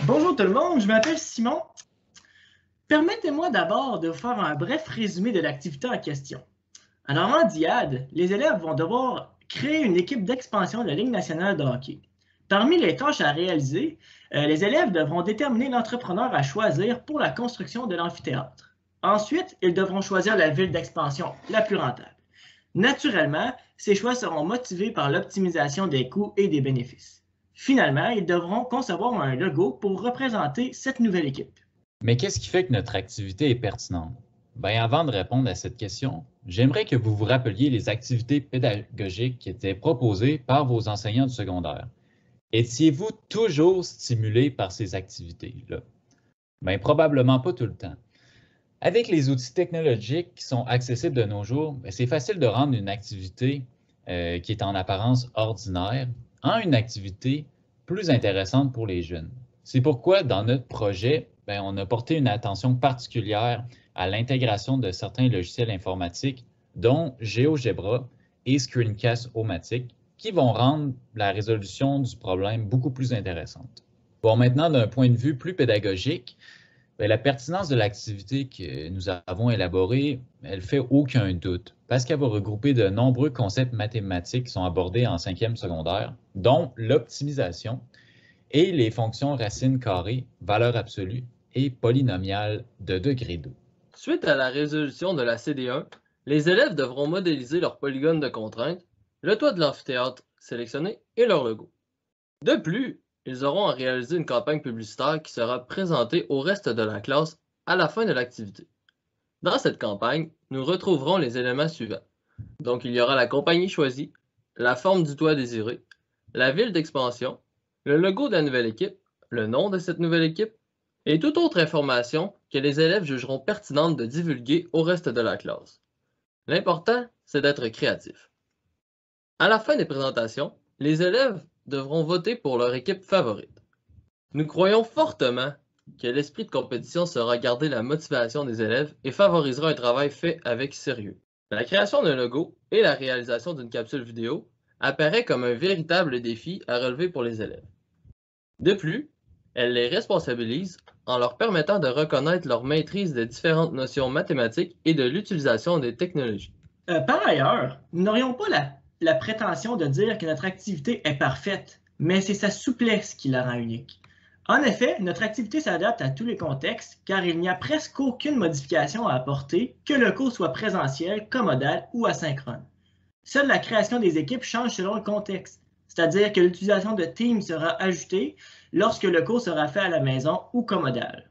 Bonjour tout le monde, je m'appelle Simon. Permettez-moi d'abord de vous faire un bref résumé de l'activité en question. Alors en DIAD, les élèves vont devoir créer une équipe d'expansion de la Ligue nationale de hockey. Parmi les tâches à réaliser, les élèves devront déterminer l'entrepreneur à choisir pour la construction de l'amphithéâtre. Ensuite, ils devront choisir la ville d'expansion la plus rentable. Naturellement, ces choix seront motivés par l'optimisation des coûts et des bénéfices. Finalement, ils devront concevoir un logo pour représenter cette nouvelle équipe. Mais qu'est-ce qui fait que notre activité est pertinente? Bien, avant de répondre à cette question, j'aimerais que vous vous rappeliez les activités pédagogiques qui étaient proposées par vos enseignants du secondaire. Étiez-vous toujours stimulé par ces activités-là? Bien, probablement pas tout le temps. Avec les outils technologiques qui sont accessibles de nos jours, c'est facile de rendre une activité qui est en apparence ordinaire en une activité plus intéressante pour les jeunes. C'est pourquoi, dans notre projet, on a porté une attention particulière à l'intégration de certains logiciels informatiques, dont GeoGebra et Screencast-O-Matic, qui vont rendre la résolution du problème beaucoup plus intéressante. Bon, maintenant, d'un point de vue plus pédagogique, la pertinence de l'activité que nous avons élaborée, elle fait aucun doute, parce qu'elle va regrouper de nombreux concepts mathématiques qui sont abordés en 5e secondaire, dont l'optimisation et les fonctions racine carrée, valeur absolue et polynomiale de degré 2. Suite à la résolution de la CD1, les élèves devront modéliser leur polygone de contraintes, le toit de l'amphithéâtre sélectionné et leur logo. De plus, ils auront à réaliser une campagne publicitaire qui sera présentée au reste de la classe à la fin de l'activité. Dans cette campagne, nous retrouverons les éléments suivants. Donc, il y aura la compagnie choisie, la forme du toit désiré, la ville d'expansion, le logo de la nouvelle équipe, le nom de cette nouvelle équipe, et toute autre information que les élèves jugeront pertinente de divulguer au reste de la classe. L'important, c'est d'être créatif. À la fin des présentations, les élèves devront voter pour leur équipe favorite. Nous croyons fortement que l'esprit de compétition saura garder la motivation des élèves et favorisera un travail fait avec sérieux. La création d'un logo et la réalisation d'une capsule vidéo apparaît comme un véritable défi à relever pour les élèves. De plus, elle les responsabilise en leur permettant de reconnaître leur maîtrise de différentes notions mathématiques et de l'utilisation des technologies. Par ailleurs, nous n'aurions pas la prétention de dire que notre activité est parfaite, mais c'est sa souplesse qui la rend unique. En effet, notre activité s'adapte à tous les contextes car il n'y a presque aucune modification à apporter, que le cours soit présentiel, commodal ou asynchrone. Seule la création des équipes change selon le contexte, c'est-à-dire que l'utilisation de Teams sera ajoutée lorsque le cours sera fait à la maison ou commodal.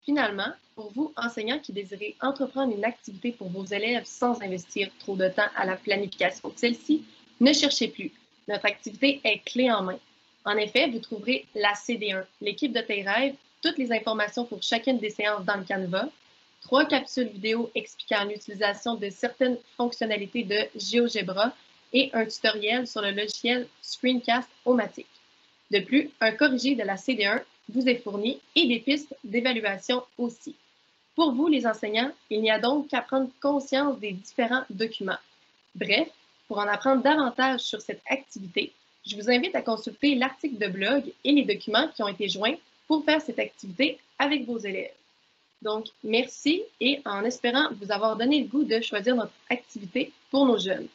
Finalement, pour vous, enseignants qui désirez entreprendre une activité pour vos élèves sans investir trop de temps à la planification de celle-ci, ne cherchez plus. Notre activité est clé en main. En effet, vous trouverez la CD1, l'équipe de tes rêves, toutes les informations pour chacune des séances dans le Canva, 3 capsules vidéo expliquant l'utilisation de certaines fonctionnalités de GeoGebra et un tutoriel sur le logiciel Screencast-O-Matic. De plus, un corrigé de la CD1 vous est fourni et des pistes d'évaluation aussi. Pour vous, les enseignants, il n'y a donc qu'à prendre conscience des différents documents. Bref, pour en apprendre davantage sur cette activité, je vous invite à consulter l'article de blog et les documents qui ont été joints pour faire cette activité avec vos élèves. Donc, merci et en espérant vous avoir donné le goût de choisir notre activité pour nos jeunes.